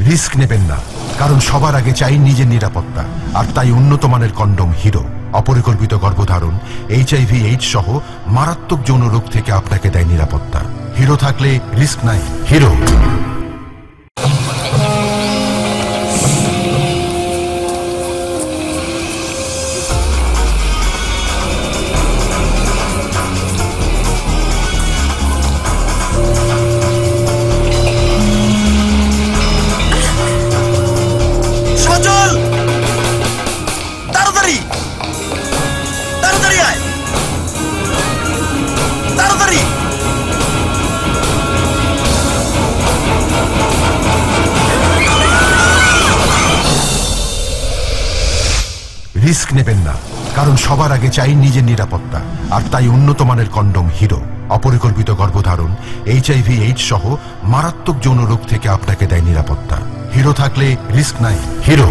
Risk নেবেন না, কারণ সবার আগে চাই নিজের নিরাপত্তা। আর তাই উন্নত মানের কন্ডম হিরো। অপরিকল্পিত গর্ভধারণ, HIV/AIDS সহ মারাত্মক যৌন রোগ থেকে আপনাকে দেয় নিরাপত্তা। হিরো থাকলে রিস্ক নাই। হিরো। রিস্ক নেবেন না, কারণ সবার আগে চাই নিজের নিরাপত্তা। আর তাই উন্নত মানের কন্ডম হিরো। অপরিকল্পিত গর্ভধারণ, HIV/AIDS সহ মারাত্মক যৌন রোগ থেকে আপনাকে দেয় নিরাপত্তা। হিরো থাকলে রিস্ক নাই। হিরো।